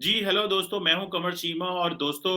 जी, hello दोस्तों, मैं हूँ कमर चीमा और दोस्तों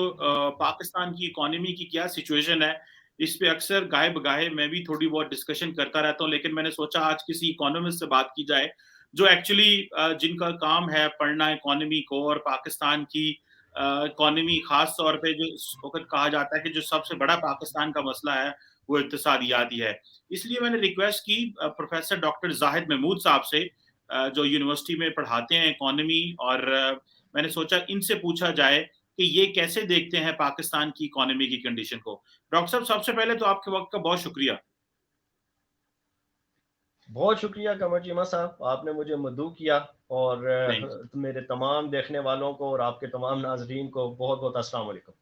पाकिस्तान की इकोनॉमी की क्या सिचुएशन है, इस पे अक्सर गाहे-बगाहे मैं भी थोड़ी बहुत डिस्कशन करता रहता हूँ, लेकिन मैंने सोचा आज किसी इकोनॉमिस्ट से बात की जाए, जो एक्चुअली जिनका काम है पढ़ना इकोनॉमी को और पाकिस्तान की इकोनॉमी ख़ास तौर पे जो इस वक़्त कहा जाता है कि जो सबसे बड़ा पाकिस्तान का मसला है, वो इक़्तिसादियात ही है। इसलिए मैंने रिक्वेस्ट की प्रोफ़ेसर डॉक्टर ज़ाहिद महमूद साहब से जो यूनिवर्सिटी में पढ़ाते हैं इकोनॉमी और मैंने सोचा इनसे पूछा जाए कि ये कैसे देखते हैं पाकिस्तान की इकोनॉमी की कंडीशन को। डॉक्टर साहब सबसे पहले तो आपके वक़्त का बहुत शुक्रिया। बहुत शुक्रिया कमर चीमा साहब, आपने मुझे मदऊ किया और नहीं, मेरे तमाम देखने वालों को और आपके तमाम नाजरीन को बहुत बहुत अस्सलाम वालेकुम।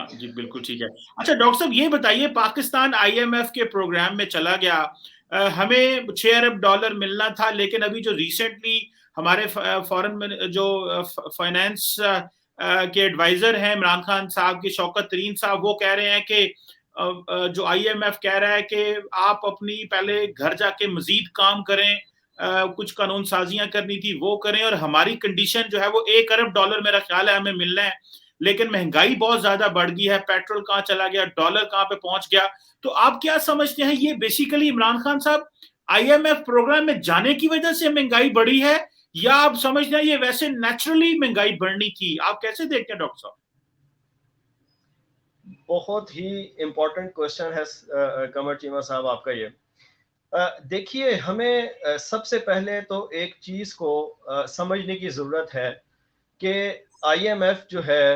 जी, बिल्कुल ठीक है। अच्छा डॉक्टर साहब ये बताइए पाकिस्तान आईएमएफ के प्रोग्राम में चला गया हमें 6 अरब डॉलर मिलना था लेकिन अभी जो रिसेंटली हमारे फॉरेन में जो फाइनेंस के एडवाइजर हैं इमरान खान साहब की शौकत तरीन साहब वो कह रहे हैं कि जो आईएमएफ कह रहा है कि आप अपनी पहले घर जाके मजीद काम करें कुछ कानून साजियां करनी थी वो करें और हमारी कंडीशन जो है वो 1 अरब डॉलर मेरा ख्याल है हमें मिलना है लेकिन महंगाई बहुत ज्यादा बढ़ गई है पेट्रोल कहाँ चला गया डॉलर कहाँ पे पहुंच गया तो आप क्या समझते हैं ये बेसिकली इमरान खान साहब आईएमएफ प्रोग्राम में जाने की वजह से महंगाई बढ़ी है या आप समझते हैं ये वैसे नेचुरली महंगाई बढ़नी थी आप कैसे देखते हैं डॉक्टर साहब बहुत ही इम्पोर्टेंट क्वेश्चन है कमर चीमा साहब आपका ये। देखिए हमें सबसे पहले तो एक चीज़ को समझने की ज़रूरत है कि आईएमएफ जो है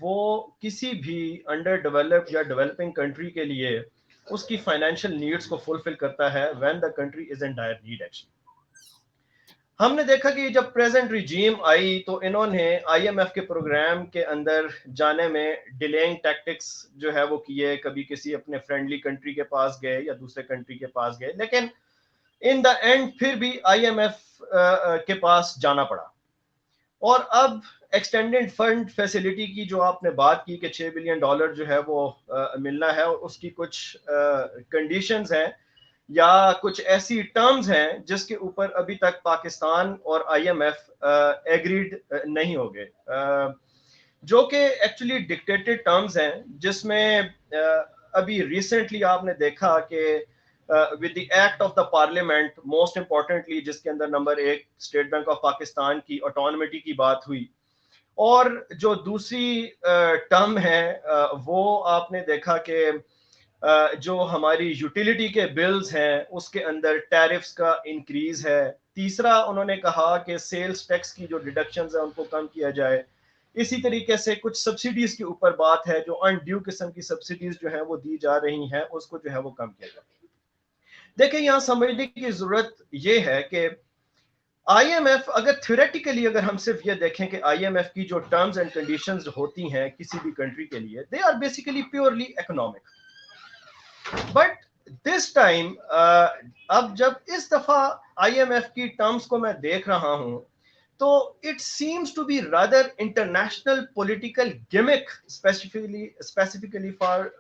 वो किसी भी अंडर डेवलप्ड या डेवलपिंग कंट्री के लिए उसकी फाइनेंशियल नीड्स को फुलफिल करता है when the country is in dire need actually. हमने देखा कि जब प्रेजेंट रिजीम आई तो इन्होंने आईएमएफ के प्रोग्राम के अंदर जाने में डिलेइंग टैक्टिक्स जो है वो किए, कभी किसी अपने फ्रेंडली कंट्री के पास गए या दूसरे कंट्री के पास गए, लेकिन इन द एंड फिर भी आईएमएफ के पास जाना पड़ा। और अब एक्सटेंडेड फंड फैसिलिटी की जो आपने बात की कि 6 बिलियन डॉलर जो है वो मिलना है और उसकी कुछ कंडीशंस हैं या कुछ ऐसी टर्म्स हैं जिसके ऊपर अभी तक पाकिस्तान और आईएमएफ एग्रीड नहीं हो गए, जो कि एक्चुअली डिक्टेटेड टर्म्स हैं जिसमें अभी रिसेंटली आपने देखा कि with the act of the parliament most importantly जिसके अंदर number 1 state bank of Pakistan की ऑटोनॉमिटी की बात हुई और जो दूसरी टर्म है वो आपने देखा कि जो हमारी यूटिलिटी के बिल्स हैं उसके अंदर टैरिफ्स का इंक्रीज है। तीसरा उन्होंने कहा कि सेल्स टैक्स की जो डिडक्शंस है उनको कम किया जाए। इसी तरीके से कुछ सब्सिडीज के ऊपर बात है, जो अनड्यू किस्म की सब्सिडीज जो है वो दी जा रही हैं उसको जो है वो कम किया जाए। देखिए यहाँ समझने की जरूरत ये है कि आईएमएफ अगर थ्योरेटिकली अगर हम सिर्फ ये देखें कि आईएमएफ की जो टर्म्स एंड कंडीशंस होती हैं किसी भी कंट्री के लिए, they are basically purely economic. But this time अब जब इस दफा आईएमएफ की टर्म्स को मैं देख रहा हूं तो it seems to be rather international political gimmick specifically for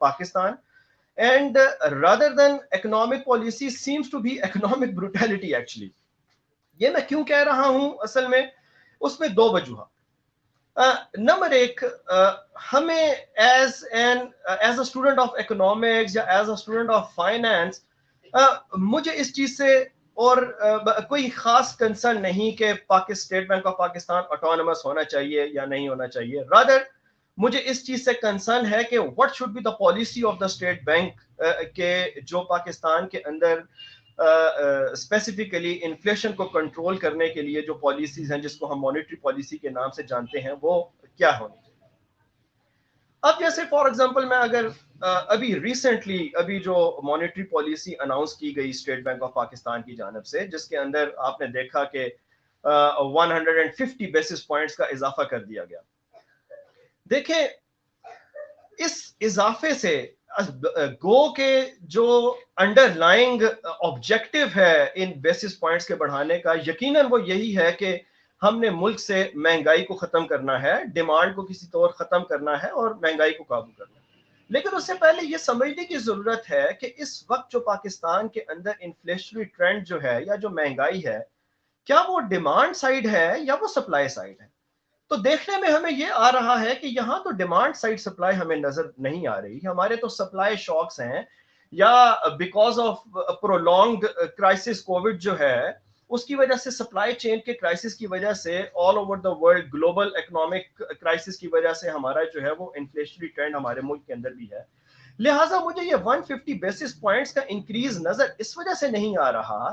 Pakistan and rather than economic policy seems to be economic brutality actually. ये मैं क्यों कह रहा हूं, असल में उसमें दो वजूह। नंबर एक, हमें as a student of economics या as a student of finance मुझे इस चीज से और कोई खास कंसर्न नहीं कि state bank of Pakistan autonomous होना चाहिए या नहीं होना चाहिए। रादर मुझे इस चीज से कंसर्न है कि what should be the policy of the state bank के जो पाकिस्तान के अंदर स्पेसिफिकली इन्फ्लेशन को कंट्रोल करने के लिए जो पॉलिसीज हैं जिसको हम मॉनेटरी पॉलिसी के नाम से जानते हैं वो क्या होनी चाहिए। अब जैसे फॉर एग्जांपल मैं अगर अभी रिसेंटली अभी जो मॉनेटरी पॉलिसी अनाउंस की गई स्टेट बैंक ऑफ पाकिस्तान की जानब से जिसके अंदर आपने देखा कि 150 बेसिस पॉइंट्स का इजाफा कर दिया गया। देखें इस इजाफे से गो के जो अंडरलाइंग ऑब्जेक्टिव है इन बेसिस पॉइंट्स के बढ़ाने का, यकीनन वो यही है कि हमने मुल्क से महंगाई को खत्म करना है, डिमांड को किसी तौर खत्म करना है और महंगाई को काबू करना है। लेकिन उससे पहले ये समझने की जरूरत है कि इस वक्त जो पाकिस्तान के अंदर इन्फ्लेशनरी ट्रेंड जो है या जो महंगाई है क्या वो डिमांड साइड है या वो सप्लाई साइड है? तो देखने में हमें ये आ रहा है कि यहाँ तो डिमांड साइड सप्लाई हमें नजर नहीं आ रही, हमारे तो सप्लाई शॉक्स हैं, या because of prolonged crisis Covid जो है उसकी वजह से, सप्लाई चेन के क्राइसिस की वजह से, all over the world global economic crisis की वजह से हमारा जो है वो इन्फ्लेशनरी ट्रेंड हमारे मुल्क के अंदर भी है। लिहाजा मुझे ये 150 बेसिस पॉइंट्स का इंक्रीज नजर इस वजह से नहीं आ रहा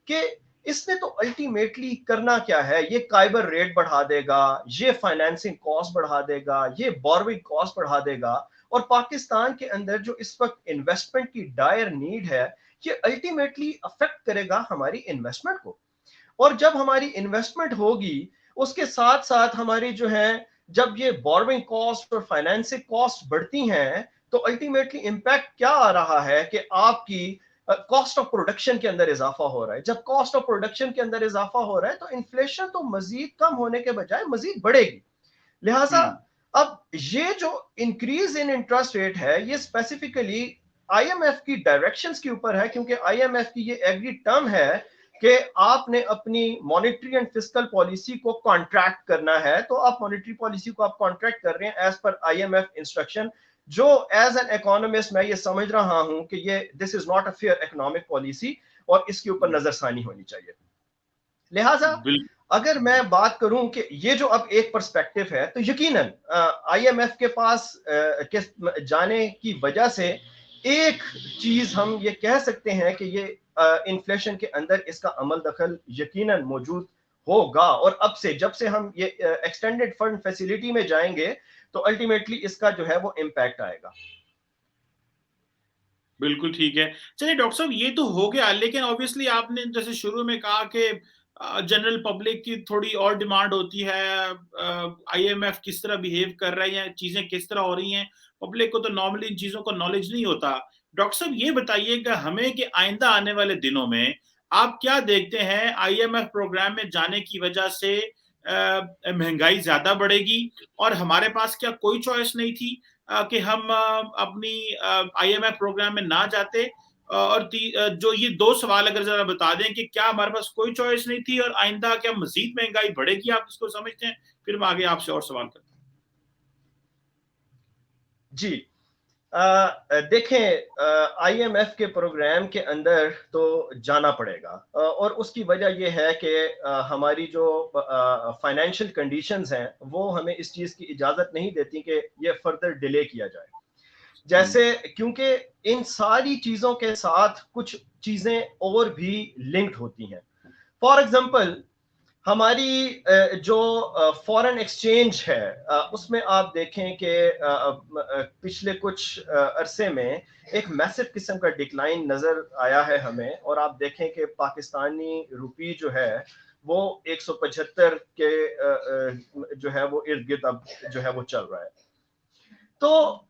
कि इसने तो अल्टीमेटली करना क्या है, ये काइबर रेट बढ़ा देगा, ये फाइनेंसिंग कॉस्ट बढ़ा देगा, ये बोरोइंग कॉस्ट बढ़ा देगा, और पाकिस्तान के अंदर जो इस वक्त इन्वेस्टमेंट की डायर नीड है, ये अल्टीमेटली अफेक्ट करेगा हमारी इन्वेस्टमेंट को। और जब हमारी इन्वेस्टमेंट होगी, उसके साथ साथ हमारी जो है, जब ये बोरोइंग कॉस्ट और फाइनेंसिंग कॉस्ट बढ़ती हैं, तो अल्टीमेटली इंपैक्ट क्या आ रहा है कि आपकी कॉस्ट ऑफ प्रोडक्शन के अंदर इजाफा हो रहा है। जब कॉस्ट ऑफ प्रोडक्शन के अंदर इजाफा हो रहा है तो इन्फ्लेशन तो मजीद कम होने के बजाय मजीद बढ़ेगी। लिहाजा अब ये जो इंक्रीज इन इंटरेस्ट रेट है, ये स्पेसिफिकली आईएमएफ की डायरेक्शंस के ऊपर है, क्योंकि आईएमएफ की ये एग्री टर्म है कि आपने अपनी मॉनेटरी एंड फिस्कल पॉलिसी को कॉन्ट्रैक्ट करना है, तो आप मॉनेटरी पॉलिसी को आप कॉन्ट्रैक्ट कर रहे हैं एज पर आईएमएफ इंस्ट्रक्शन, जो एज एन इकोनॉमिस्ट मैं ये समझ रहा हूं कि ये this is not a fair economic policy और इसके ऊपर नजरसानी होनी चाहिए। लिहाजा अगर मैं बात करूं कि ये जो अब एक पर्सपेक्टिव है, तो यकीनन आईएमएफ के पास के जाने की वजह से एक चीज हम ये कह सकते हैं कि ये इन्फ्लेशन के अंदर इसका अमल दखल यकीनन मौजूद होगा, और अब से जब से हम ये एक्सटेंडेड फंड फैसिलिटी में जाएंगे तो अल्टीमेटली इसका जो है वो इम्पैक्ट आएगा। बिल्कुल ठीक है। चलिए डॉक्टर साहब, ये तो हो गया, लेकिन ऑब्वियसली आपने जैसे शुरू में कहा कि जनरल पब्लिक की थोड़ी और डिमांड होती है, आईएमएफ किस तरह बिहेव कर रहा है या चीजें किस तरह हो रही हैं, पब्लिक को तो नॉर्मली इन चीजों का नॉलेज नहीं होता। डॉक्टर साहब ये बताइएगा हमें कि आइंदा आने वाले दिनों में आप क्या देखते हैं, आईएमएफ प्रोग्राम में जाने की वजह से महंगाई ज्यादा बढ़ेगी और हमारे पास क्या कोई चॉइस नहीं थी कि हम अपनी आईएमएफ प्रोग्राम में ना जाते? और जो ये दो सवाल अगर जरा बता दें कि क्या हमारे पास कोई चॉइस नहीं थी और आइंदा क्या मजीद महंगाई बढ़ेगी, आप इसको समझते हैं? फिर मैं आगे आपसे और सवाल करता हूं। जी, देखें, आईएमएफ के प्रोग्राम के अंदर तो जाना पड़ेगा, और उसकी वजह यह है कि हमारी जो फाइनेंशियल कंडीशंस हैं वो हमें इस चीज़ की इजाज़त नहीं देती कि ये फर्दर डिले किया जाए। जैसे क्योंकि इन सारी चीज़ों के साथ कुछ चीज़ें और भी लिंक्ड होती हैं। फॉर एग्जांपल, हमारी जो फॉरेन एक्सचेंज है, उसमें आप देखें कि पिछले कुछ अरसे में एक मैसिव किस्म का डिक्लाइन नजर आया है हमें, और आप देखें कि पाकिस्तानी रुपी जो है वो 175 के जो है वो इर्द गिर्द अब जो है वो चल रहा है। तो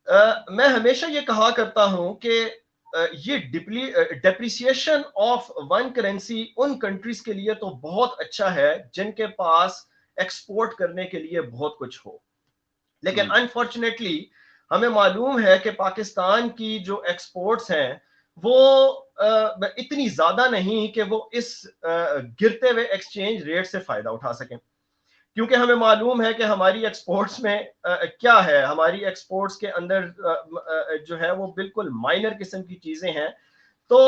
मैं हमेशा ये कहा करता हूं कि ये डेप्रिसिएशन ऑफ वन करेंसी उन कंट्रीज के लिए तो बहुत अच्छा है जिनके पास एक्सपोर्ट करने के लिए बहुत कुछ हो, लेकिन अनफॉर्चुनेटली हमें मालूम है कि पाकिस्तान की जो एक्सपोर्ट्स हैं वो इतनी ज्यादा नहीं कि वो इस गिरते हुए एक्सचेंज रेट से फायदा उठा सकें, क्योंकि हमें मालूम है कि हमारी एक्सपोर्ट्स में क्या है, हमारी एक्सपोर्ट्स के अंदर जो है वो बिल्कुल माइनर किस्म की चीजें हैं। तो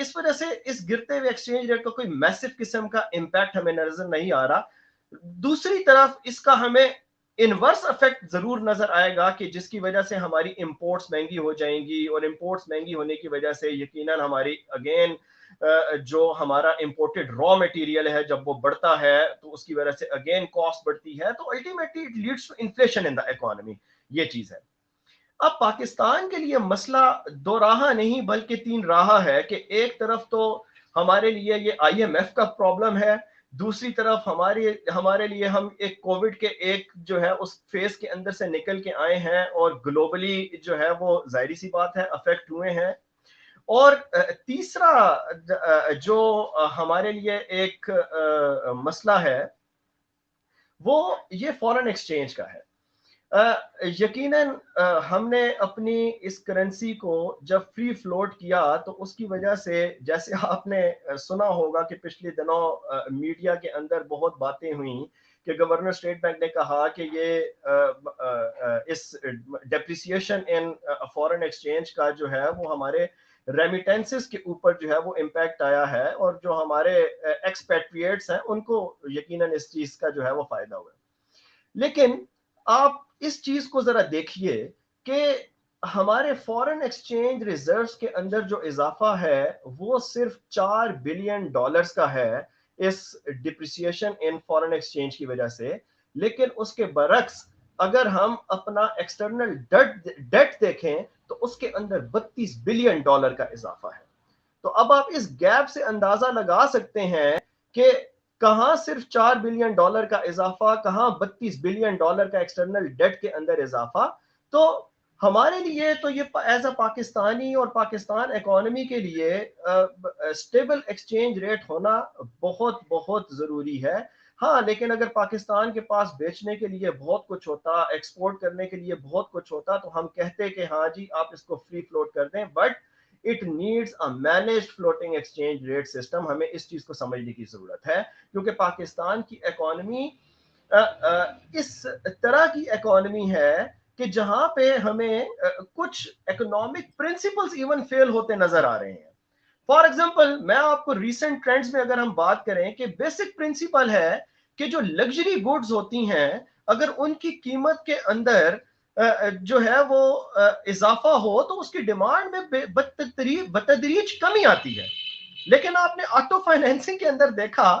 इस वजह से इस गिरते हुए एक्सचेंज रेट का कोई मैसिव किस्म का इंपैक्ट हमें नजर नहीं आ रहा। दूसरी तरफ इसका हमें इनवर्स इफेक्ट जरूर नजर आएगा कि जिसकी वजह से हमारी इंपोर्ट्स महंगी हो जाएंगी, और इंपोर्ट्स महंगी होने की वजह से यकीनन हमारी अगेन जो हमारा इंपोर्टेड रॉ मटेरियल है जब वो बढ़ता है तो उसकी वजह से अगेन कॉस्ट बढ़ती है, तो ultimately it leads to inflation in the economy. ये चीज है। अब पाकिस्तान के लिए मसला दो राह नहीं बल्कि तीन राह है कि एक तरफ तो हमारे लिए ये आईएमएफ का प्रॉब्लम है, दूसरी तरफ हमारे लिए हम एक कोविड के एक जो है उस फेज के अंदर से निकल के आए हैं और ग्लोबली जो है वो जाहिर सी बात है अफेक्ट हुए हैं, और तीसरा जो हमारे लिए एक मसला है वो ये फॉरेन एक्सचेंज का है। यकीनन हमने अपनी इस करेंसी को जब फ्री फ्लोट किया तो उसकी वजह से, जैसे आपने सुना होगा कि पिछले दिनों मीडिया के अंदर बहुत बातें हुई कि गवर्नर स्टेट बैंक ने कहा कि ये इस डेप्रिसिएशन इन फॉरेन एक्सचेंज का जो है वो हमारे रेमिटेंसेस के ऊपर जो है वो इम्पैक्ट आया है, और जो हमारे एक्सपेट्रिएट्स हैं उनको यकीनन इस चीज़ का जो है वो फायदा हुआ। लेकिन आप इस चीज को जरा देखिए कि हमारे फॉरेन एक्सचेंज रिजर्व्स के अंदर जो इजाफा है वो सिर्फ $4 बिलियन का है इस डिप्रिसिएशन इन फॉरेन एक्सचेंज की वजह से। लेकिन उसके बरक्स अगर हम अपना एक्सटर्नल डेट देखें तो उसके अंदर $32 बिलियन का इजाफा है। तो अब आप इस गैप से अंदाजा लगा सकते हैं कि कहां सिर्फ $4 बिलियन का इजाफा, कहां $32 बिलियन का एक्सटर्नल डेट के अंदर इजाफा। तो हमारे लिए तो ये एज अ पाकिस्तानी और पाकिस्तान इकोनॉमी के लिए स्टेबल एक्सचेंज रेट होना बहुत बहुत जरूरी है। हाँ, लेकिन अगर पाकिस्तान के पास बेचने के लिए बहुत कुछ होता, एक्सपोर्ट करने के लिए बहुत कुछ होता, तो हम कहते कि हाँ जी आप इसको फ्री फ्लोट कर दें, but it needs a managed floating exchange rate system. हमें इस चीज को समझने की जरूरत है, क्योंकि पाकिस्तान की इकोनॉमी इस तरह की इकोनॉमी है कि जहां पे हमें कुछ इकोनॉमिक प्रिंसिपल्स इवन फेल होते नजर आ रहे हैं। फॉर एग्जाम्पल, मैं आपको रिसेंट ट्रेंड्स में अगर हम बात करें कि बेसिक प्रिंसिपल है कि जो लग्जरी गुड्स होती हैं अगर उनकी कीमत के अंदर जो है वो इजाफा हो तो उसकी डिमांड में बतदरीज कमी आती है। लेकिन आपने ऑटो फाइनेंसिंग के अंदर देखा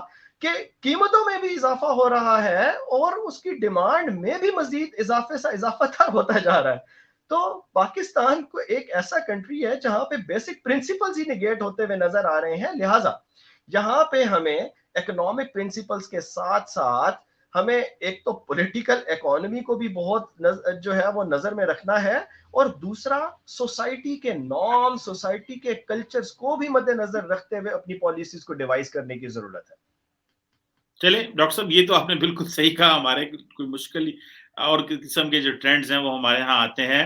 कि कीमतों में भी इजाफा हो रहा है और उसकी डिमांड में भी मजीद इजाफे सा इजाफा होता जा रहा है। तो पाकिस्तान को एक ऐसा कंट्री है जहां पे बेसिक प्रिंसिपल्स ही निगेट होते हुए नजर आ रहे हैं। लिहाजा यहाँ पे हमें इकोनॉमिक प्रिंसिपल्स के साथ साथ हमें एक तो पॉलिटिकल इकोनॉमी को भी बहुत जो है वो नजर में रखना है, और दूसरा सोसाइटी के नॉर्म, सोसाइटी के कल्चर्स को भी मद्देनजर रखते हुए अपनी पॉलिसीज को डिवाइस करने की जरूरत है। चले डॉक्टर साहब, ये तो आपने बिल्कुल सही कहा। हमारे कोई मुश्किल और किस्म के जो ट्रेंड्स हैं वो हमारे यहाँ आते हैं।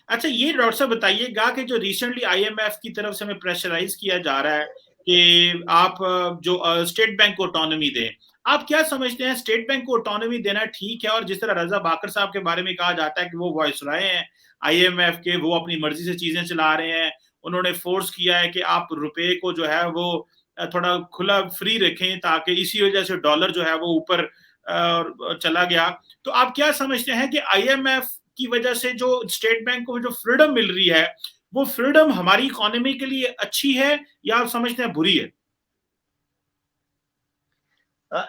अच्छा, ये डॉक्टर साहब बताइएगा कि जो रिसेंटली आईएमएफ की तरफ से हमें प्रेशराइज किया जा रहा है कि आप जो स्टेट बैंक को ऑटोनॉमी दें, आप क्या समझते हैं स्टेट बैंक को ऑटोनॉमी देना ठीक है? और जिस तरह रजा बाकर साहब के बारे में कहा जाता है कि वो वॉइसरॉय हैं आईएमएफ के, वो अपनी मर्जी से चीजें चला रहे हैं, उन्होंने फोर्स किया है कि आप रुपए को जो है वो थोड़ा खुला फ्री रखें, ताकि इसी वजह से डॉलर जो है वो ऊपर चला गया। तो आप क्या समझते हैं कि आईएमएफ की वजह से जो स्टेट बैंक को जो फ्रीडम मिल रही है, वो फ्रीडम हमारी इकोनॉमी के लिए अच्छी है या आप समझते हैं बुरी है?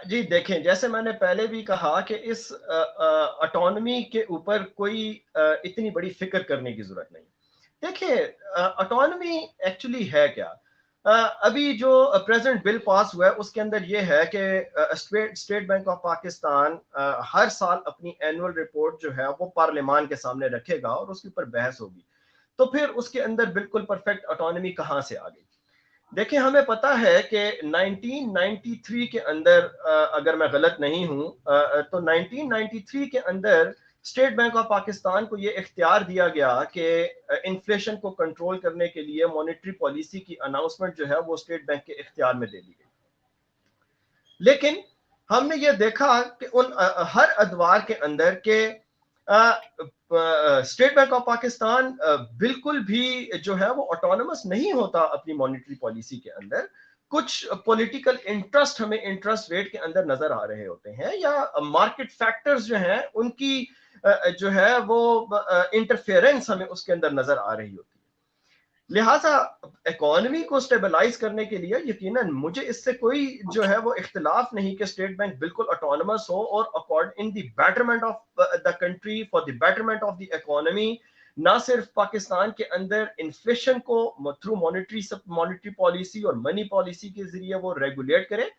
जी देखें, जैसे मैंने पहले भी कहा कि इस ऑटोनॉमी के ऊपर कोई इतनी बड़ी फिक्र करने की जरूरत नहीं। देखिए, ऑटोनॉमी एक्चुअली है क्या? अभी जो प्रेजेंट बिल पास हुआ है उसके अंदर ये है कि स्टेट बैंक ऑफ पाकिस्तान हर साल अपनी एनुअल रिपोर्ट जो है वो पार्लियामान के सामने रखेगा और उसके ऊपर बहस होगी। तो फिर उसके अंदर बिल्कुल परफेक्ट ऑटोनॉमी कहाँ से आ गई? देखिए, हमें पता है कि 1993 के अंदर, अगर मैं गलत नहीं हूं, तो 1993 के अंदर स्टेट बैंक ऑफ पाकिस्तान को यह इख्तियार दिया गया कि इन्फ्लेशन को कंट्रोल करने के लिए मॉनेटरी पॉलिसी की अनाउंसमेंट जो है वो स्टेट बैंक के इख्तियार में दे दी गई। लेकिन हमने ये देखा कि उन हर अदवार के अंदर के स्टेट बैंक ऑफ पाकिस्तान बिल्कुल भी जो है वो ऑटोनमस नहीं होता अपनी मॉनेटरी पॉलिसी के अंदर। कुछ पॉलिटिकल इंटरेस्ट हमें इंटरेस्ट रेट के अंदर नजर आ रहे होते हैं, या मार्केट फैक्टर्स जो हैं उनकी जो है वो इंटरफेरेंस हमें उसके अंदर नजर आ रही होती है। लिहाजा इकोनॉमी को स्टेबलाइज करने के लिए यकीनन मुझे इससे कोई जो है वो इख्तिलाफ नहीं कि स्टेट बैंक बिल्कुल ऑटोनमस हो और according in the betterment of the country, for the betterment of the economy, ना सिर्फ पाकिस्तान के अंदर इन्फ्लेशन को थ्रू मॉनेटरी पॉलिसी और मनी पॉलिसी के जरिए वो रेगुलेट करे,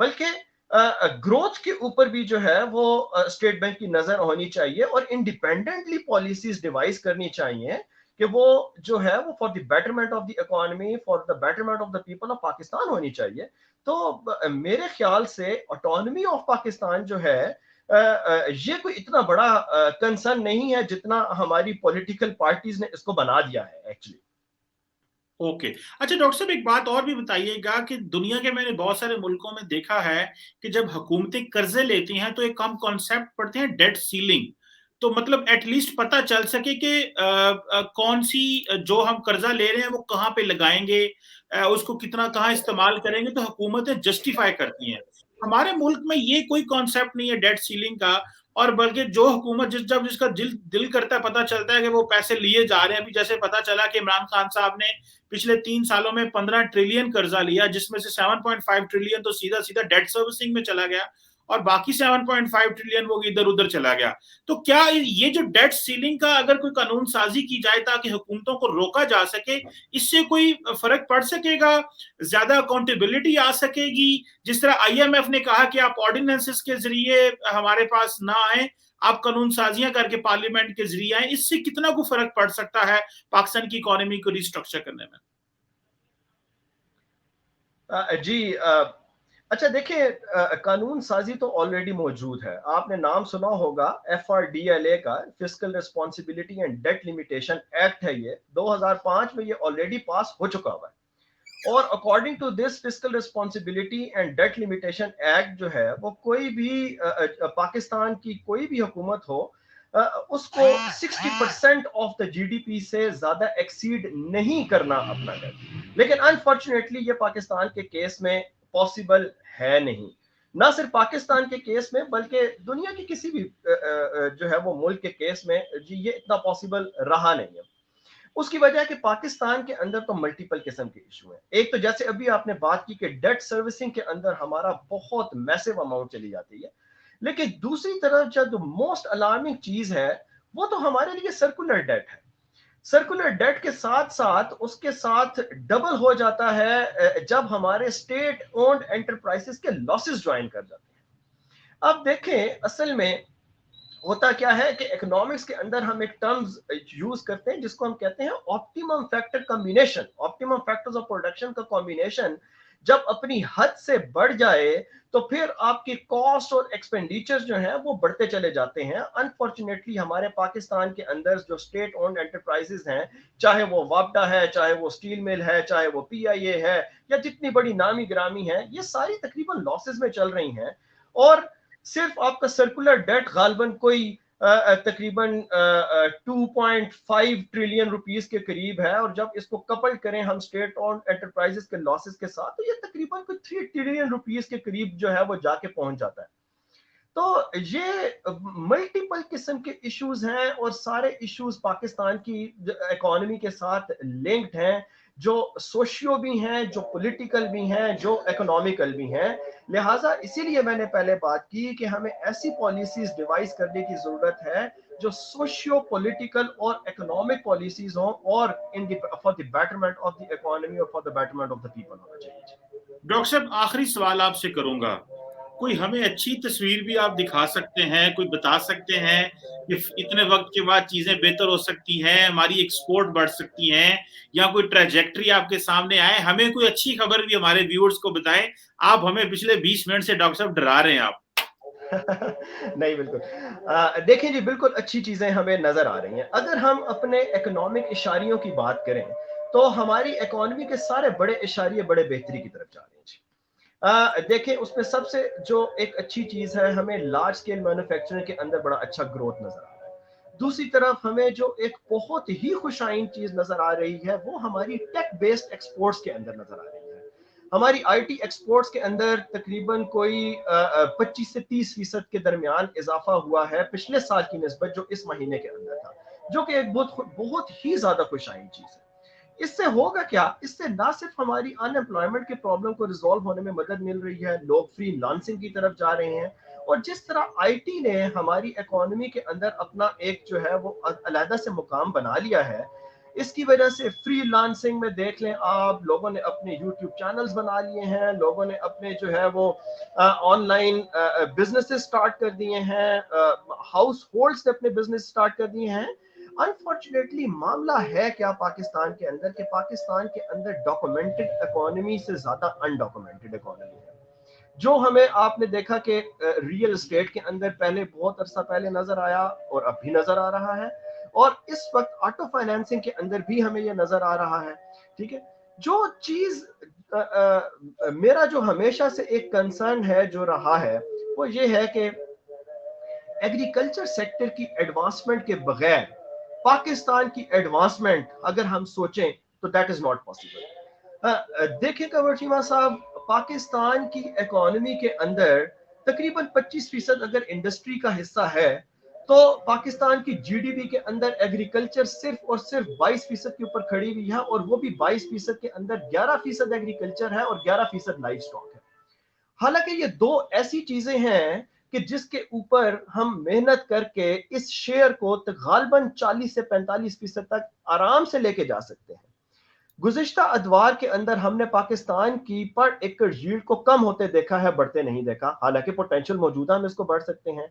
बल्कि ग्रोथ के ऊपर भी जो है वो स्टेट बैंक की नजर होनी चाहिए और इंडिपेंडेंटली पॉलिसीज डिवाइस करनी चाहिए कि वो जो है वो for the betterment of the economy, for the betterment of the people of Pakistan होनी चाहिए। तो मेरे ख्याल से ऑटोनॉमी ऑफ पाकिस्तान जो है یہ کوئی اتنا بڑا کنسرن نہیں ہے جتنا ہماری پولیٹیکل پارٹیز نے اس کو بنا دیا ہے ایکچولی. اوکے اچھا ڈاکٹر صاحب ایک بات اور بھی بتائیے گا کہ دنیا کے میں نے بہت سارے ملکوں میں دیکھا ہے کہ جب حکومتیں قرضے لیتی ہیں تو ایک کم کانسیپٹ پڑھتے ہیں ڈیٹ سیلنگ. تو مطلب ایٹ لیسٹ پتہ چل سکے کہ کون سی جو ہم قرضہ لے رہے ہیں وہ کہاں پہ لگائیں گے, اس کو کتنا کہاں استعمال کریں گے, تو حکومتیں جسٹیفائی کرتی ہیں. ہمارے ملک میں یہ کوئی کانسیپٹ نہیں ہے ڈیٹ سیلنگ کا, اور بلکہ جو حکومت جس کا دل کرتا ہے پتہ چلتا ہے کہ وہ پیسے لیے جا رہے ہیں. ابھی جیسے پتہ چلا کہ عمران خان صاحب نے پچھلے 3 سالوں میں 15 ٹریلین قرضہ لیا, جس میں سے 7.5 ٹریلین تو سیدھا ڈیٹ سروسنگ میں چلا گیا اور باقی 7.5 ٹریلین وہ ادھر ادھر چلا گیا. تو کیا یہ جو ڈیٹ سیلنگ کا اگر کوئی قانون سازی کی جائے تاکہ حکومتوں کو روکا جا سکے, اس سے کوئی فرق پڑ سکے گا, زیادہ اکاؤنٹیبلٹی آ سکے گی؟ جس طرح آئی ایم ایف نے کہا کہ آپ آرڈیننسز کے ذریعے ہمارے پاس نہ آئیں, آپ قانون سازیاں کر کے پارلیمنٹ کے ذریعے آئیں, اس سے کتنا کو فرق پڑ سکتا ہے پاکستان کی اکانومی کو ریسٹرکچر کرنے میں؟ جی اچھا دیکھیں, قانون سازی تو آلریڈی موجود ہے. آپ نے نام سنا ہوگا FRDLA کا, fiscal responsibility and debt limitation act ہے. یہ 2005 میں یہ آلریڈی پاس ہو چکا ہوا ہے. اور according to this fiscal responsibility and debt limitation act جو ہے وہ کوئی بھی پاکستان کی کوئی بھی حکومت ہو اس کو 60% آف دا GDP سے زیادہ ایکسیڈ نہیں کرنا اپنا ہے. لیکن انفارچونیٹلی یہ پاکستان کے کیس میں پاسبل ہے نہیں. نہ صرف پاکستان کے کیس میں بلکہ دنیا کی کسی بھی جو ہے وہ ملک کے کیس میں جی یہ اتنا پاسبل رہا نہیں ہے. اس کی وجہ ہے کہ پاکستان کے اندر تو ملٹیپل قسم کے ایشو ہیں. ایک تو جیسے ابھی آپ نے بات کی کہ ڈیٹ سروسنگ کے اندر ہمارا بہت میسو اماؤنٹ چلی جاتی ہے, لیکن دوسری طرف جو موسٹ الارمنگ چیز ہے وہ تو ہمارے لیے سرکولر ڈیٹ ہے. سرکولر ڈیٹ کے ساتھ ساتھ اس کے ساتھ ڈبل ہو جاتا ہے جب ہمارے اسٹیٹ اونڈ انٹرپرائزز کے لاسز جوائن کر جاتے ہیں. اب دیکھیں اصل میں ہوتا کیا ہے کہ اکنامکس کے اندر ہم ایک ٹرمز یوز کرتے ہیں جس کو ہم کہتے ہیں optimum factor combination. Optimum factors of production کا کمبینیشن جب اپنی حد سے بڑھ جائے تو پھر آپ کی کاسٹ اور ایکسپینڈیچر جو ہیں وہ بڑھتے چلے جاتے ہیں. انفارچونیٹلی ہمارے پاکستان کے اندر جو اسٹیٹ اونڈ انٹرپرائزز ہیں, چاہے وہ واپڈا ہے, چاہے وہ اسٹیل مل ہے, چاہے وہ PIA ہے, یا جتنی بڑی نامی گرامی ہے, یہ ساری تقریباً لاسز میں چل رہی ہیں. اور صرف آپ کا سرکولر ڈیٹ غالباً کوئی تقریباً 2.5 ٹریلین روپیز کے قریب ہے, اور جب اس کو کپل کریں ہم اسٹیٹ اونڈ انٹرپرائزز کے لاسز کے ساتھ تو یہ تقریباً کوئی 3 ٹریلین روپیز کے قریب جو ہے وہ جا کے پہنچ جاتا ہے. تو یہ ملٹیپل قسم کے ایشوز ہیں اور سارے ایشوز پاکستان کی اکانومی کے ساتھ لنکڈ ہیں, جو سوشیو بھی ہیں, جو پولیٹیکل بھی ہیں, جو اکنامیکل بھی ہیں. لہٰذا اسی لیے میں نے پہلے بات کی کہ ہمیں ایسی پالیسیز ڈیوائز کرنے کی ضرورت ہے جو سوشیو پولیٹیکل اور اکنامک پالیسیز ہوں, اور for the betterment of the economy اور for the betterment of the people ہونا چاہیے. ڈاکٹر صاحب آخری سوال آپ سے کروں گا, کوئی ہمیں اچھی تصویر بھی آپ دکھا سکتے ہیں, کوئی بتا سکتے ہیں کہ اتنے وقت کے بعد چیزیں بہتر ہو سکتی ہیں, ہماری ایکسپورٹ بڑھ سکتی ہیں, یا کوئی ٹریجیکٹری آپ کے سامنے آئے؟ ہمیں کوئی اچھی خبر بھی ہمارے ویورز کو بتائیں. آپ ہمیں پچھلے 20 منٹ سے ڈاکٹر صاحب ڈرا رہے ہیں آپ. نہیں بالکل دیکھیں جی, بالکل اچھی چیزیں ہمیں نظر آ رہی ہیں. اگر ہم اپنے اکنامک اشاریوں کی بات کریں تو ہماری اکانومی کے سارے بڑے اشاریے بڑے بہتری کی طرف جا رہے ہیں جی. دیکھیں اس میں سب سے جو ایک اچھی چیز ہے, ہمیں لارج سکیل مینوفیکچرنگ کے اندر بڑا اچھا گروتھ نظر آ رہا ہے. دوسری طرف ہمیں جو ایک بہت ہی خوش آئند چیز نظر آ رہی ہے وہ ہماری ٹیک بیسڈ ایکسپورٹس کے اندر نظر آ رہی ہے. ہماری IT ایکسپورٹس کے اندر تقریباً کوئی 25 سے 30% کے درمیان اضافہ ہوا ہے پچھلے سال کی نسبت جو اس مہینے کے اندر تھا, جو کہ ایک بہت ہی زیادہ خوش آئند چیز ہے. اس سے ہوگا کیا, اس سے نہ صرف ہماری ان امپلائمنٹ کے پرابلم کو ریزالو ہونے میں مدد مل رہی ہے, لوگ فری لانسنگ کی طرف جا رہے ہیں, اور جس طرح IT نے ہماری اکانومی کے اندر اپنا ایک جو ہے وہ علیحدہ سے مقام بنا لیا ہے, اس کی وجہ سے فری لانسنگ میں دیکھ لیں آپ, لوگوں نے اپنے یوٹیوب چینلز بنا لیے ہیں, لوگوں نے اپنے جو ہے وہ آن لائن بزنسز سٹارٹ کر دیے ہیں, ہاؤس ہولڈز نے اپنے بزنس سٹارٹ کر دیے ہیں. انفارچونیٹلی معاملہ ہے کیا پاکستان کے اندر کہ پاکستان کے اندر ڈاکومنٹڈ اکانومی سے زیادہ انڈاکومنٹڈ اکانومی ہے. جو ہمیں آپ نے دیکھا کہ ریئل اسٹیٹ کے اندر پہلے بہت عرصہ پہلے نظر آیا اور اب بھی نظر آ رہا ہے, اور اس وقت آٹو فائنینسنگ کے اندر بھی ہمیں یہ نظر آ رہا ہے. ٹھیک ہے, جو چیز میرا جو ہمیشہ سے ایک کنسرن ہے جو رہا ہے وہ یہ ہے کہ ایگریکلچر سیکٹر کی ایڈوانسمنٹ کے بغیر پاکستان کی ایڈوانسمنٹ اگر ہم سوچیں تو دیٹ از ناٹ پاسبل. دیکھیں کنور چیمہ صاحب, پاکستان کی اکانومی کے اندر تقریباً 25% اگر انڈسٹری کا حصہ ہے تو پاکستان کی جی ڈی پی کے اندر ایگریکلچر صرف اور صرف 22% کے اوپر کھڑی ہوئی ہے, اور وہ بھی 22% کے اندر 11% ایگریکلچر ہے اور 11% لائف اسٹاک ہے. حالانکہ یہ دو ایسی چیزیں ہیں کہ جس کے اوپر ہم محنت کر کے اس شیئر کو غالباً 40 سے 45% تک آرام سے لے کے جا سکتے ہیں. گزشتہ ادوار کے اندر ہم نے پاکستان کی پر ایکڑ ییلڈ کو کم ہوتے دیکھا ہے, بڑھتے نہیں دیکھا, حالانکہ پوٹینشیل موجود ہے, ہم اس کو بڑھ سکتے ہیں.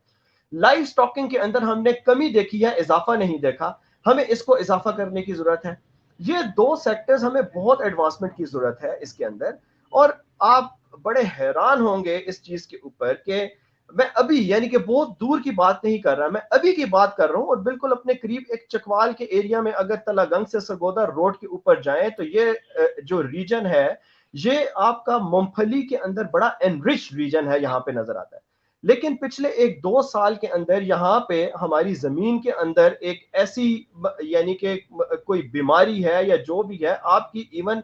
لائف سٹاکنگ کے اندر ہم نے کمی دیکھی ہے, اضافہ نہیں دیکھا, ہمیں اس کو اضافہ کرنے کی ضرورت ہے. یہ دو سیکٹرز ہمیں بہت ایڈوانسمنٹ کی ضرورت ہے اس کے اندر. اور آپ بڑے حیران ہوں گے اس چیز کے اوپر کہ میں ابھی یعنی کہ بہت دور کی بات نہیں کر رہا, میں ابھی کی بات کر رہا ہوں, اور بالکل اپنے قریب ایک چکوال کے ایریا میں اگر تلا گنگ سے سرگودا روڈ کے اوپر جائیں تو یہ جو ریجن ہے یہ آپ کا مونگ پھلی کے اندر بڑا انرچ ریجن ہے, یہاں پہ نظر آتا ہے. لیکن پچھلے 1-2 سال کے اندر یہاں پہ ہماری زمین کے اندر ایک ایسی یعنی کہ کوئی بیماری ہے یا جو بھی ہے, آپ کی ایون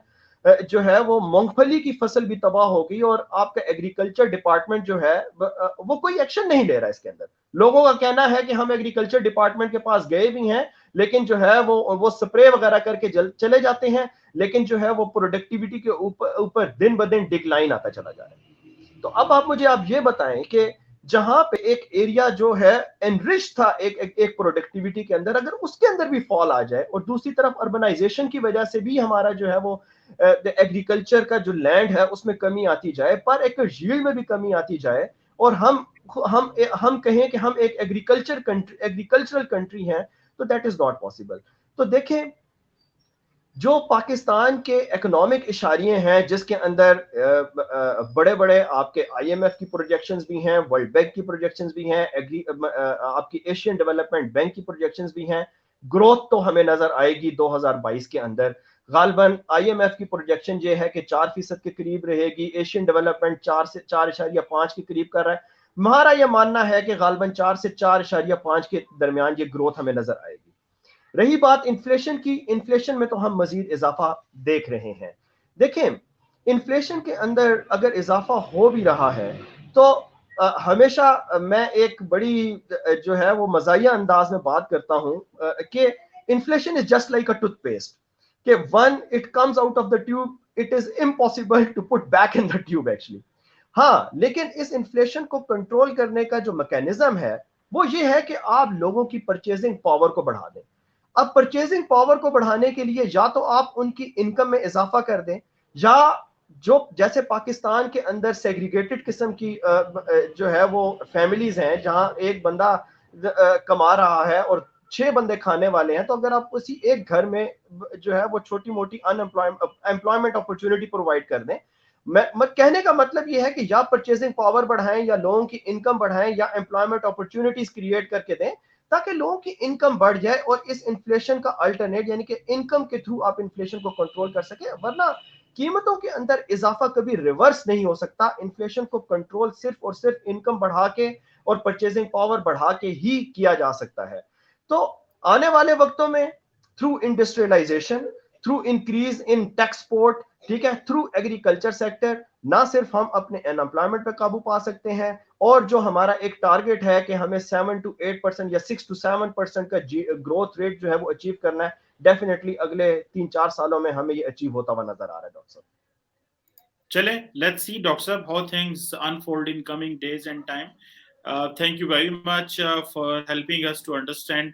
جو ہے وہ مونگ پھلی کی فصل بھی تباہ ہو گئی, اور آپ کا ایگریکلچر ڈپارٹمنٹ جو ہے وہ کوئی ایکشن نہیں لے رہا اس کے اندر. لوگوں کا کہنا ہے کہ ہم ایگریکلچر ڈپارٹمنٹ کے پاس گئے بھی ہیں لیکن جو ہے وہ سپرے وغیرہ کر کے چلے جاتے ہیں, لیکن جو ہے وہ پروڈکٹیوٹی کے اوپر دن بدن ڈکلائن آتا چلا جا رہا ہے. تو اب آپ یہ بتائیں کہ جہاں پہ ایک ایریا جو ہے انرچ تھا ایک پروڈکٹیوٹی کے اندر, اگر اس کے اندر بھی فال آ جائے, اور دوسری طرف اربنائزیشن کی وجہ سے بھی ہمارا جو ہے وہ ایگریکلچر کا جو لینڈ ہے اس میں کمی آتی جائے, پر ایک ییلڈ میں بھی کمی آتی جائے, اور ہم کہیں کہ ہم ایک ایگریکلچرل کنٹری ہیں, تو دیٹ از ناٹ پاسبل. تو دیکھیں جو پاکستان کے اکنامک اشاریے ہیں جس کے اندر بڑے بڑے آپ کے آئی ایم ایف کی پروجیکشنز بھی ہیں, ورلڈ بینک کی پروجیکشنز بھی ہیں, آپ کی ایشین ڈیولپمنٹ بینک کی پروجیکشنز بھی ہیں, گروتھ تو ہمیں نظر آئے گی 2022 کے اندر. غالباً آئی ایم ایف کی پروجیکشن یہ ہے کہ 4% کے قریب رہے گی, ایشین ڈیولپمنٹ 4.5 کے قریب کر رہا ہے. ہمارا یہ ماننا ہے کہ غالباً 4 سے 4.5 کے درمیان یہ گروتھ ہمیں نظر آئے گی. رہی بات انفلیشن کی, انفلیشن میں تو ہم مزید اضافہ دیکھ رہے ہیں. دیکھیں انفلیشن کے اندر اگر اضافہ ہو بھی رہا ہے تو ہمیشہ میں ایک بڑی جو ہے وہ مزاحیہ انداز میں بات کرتا ہوں کہ inflation is just like a tooth paste, کہ when it comes out of the tube it is impossible to put back in the tube actually. ہاں, لیکن اس انفلیشن کو کنٹرول کرنے کا جو میکینزم ہے وہ یہ ہے کہ آپ لوگوں کی پرچیزنگ پاور کو بڑھا دیں. اب پرچیزنگ پاور کو بڑھانے کے لیے یا تو آپ ان کی انکم میں اضافہ کر دیں, یا جو جیسے پاکستان کے اندر سیگریگیٹڈ قسم کی جو ہے وہ فیملیز ہیں جہاں ایک بندہ کما رہا ہے اور 6 بندے کھانے والے ہیں, تو اگر آپ اسی ایک گھر میں جو ہے وہ چھوٹی موٹی امپلائمنٹ اپرچونٹی پرووائڈ کر دیں. میں کہنے کا مطلب یہ ہے کہ یا پرچیزنگ پاور بڑھائیں, یا لوگوں کی انکم بڑھائیں, یا امپلائمنٹ اپرچونٹیز کریٹ کر کے دیں تاکہ لوگوں کی انکم بڑھ جائے, اور اس انفلیشن کا الٹرنیٹ یعنی کہ انکم کے تھرو آپ انفلیشن کو کنٹرول کر سکیں. ورنہ قیمتوں کے اندر اضافہ کبھی ریورس نہیں ہو سکتا. انفلیشن کو کنٹرول صرف اور صرف انکم بڑھا کے اور پرچیزنگ پاور بڑھا کے ہی کیا جا سکتا ہے. تو آنے والے وقتوں میں through industrialisation, through increase in export, ٹھیک ہے, تھرو ایگریکلچر سیکٹر, نہ صرف ہم اپنے ان امپلائمنٹ پہ قابو پا سکتے ہیں, اور جو ہمارا ایک ٹارگٹ ہے کہ ہمیں 7 to 8% یا 6 to 7% کا گروتھ ریٹ جو ہے وہ اچیو کرنا ہے, ڈیفینیٹلی اگلے 3-4 سالوں میں ہمیں یہ اچیو ہوتا ہوا نظر آ رہا ہے. ڈاکٹر صاحب چلے لیٹس سی ڈاکٹر صاحب how things unfold in coming days and time. Thank you very much for helping us to understand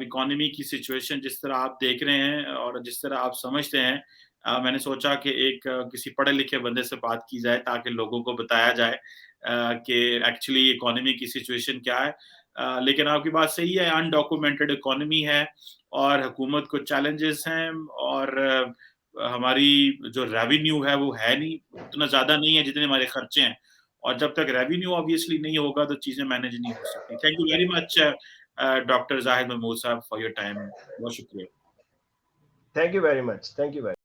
economy کی سچویشن جس طرح آپ دیکھ رہے ہیں اور جس طرح آپ سمجھتے ہیں. میں نے سوچا کہ ایک کسی پڑھے لکھے بندے سے بات کی جائے تاکہ لوگوں کو بتایا جائے کہ ایکچولی اکانومی کی سچویشن کیا ہے. لیکن آپ کی بات صحیح ہے, انڈاکومنٹڈ اکانومی ہے اور حکومت کو چیلنجز ہیں, اور ہماری جو ریونیو ہے وہ ہے نہیں, اتنا زیادہ نہیں ہے جتنے ہمارے خرچے ہیں, और जब तक रेवेन्यू ऑब्वियसली नहीं होगा तो चीजें मैनेज नहीं हो सकती. Thank you very much doctor Zahid Mahmood sahab for your time. बहुत शुक्रिया. Thank you very much. Thank you very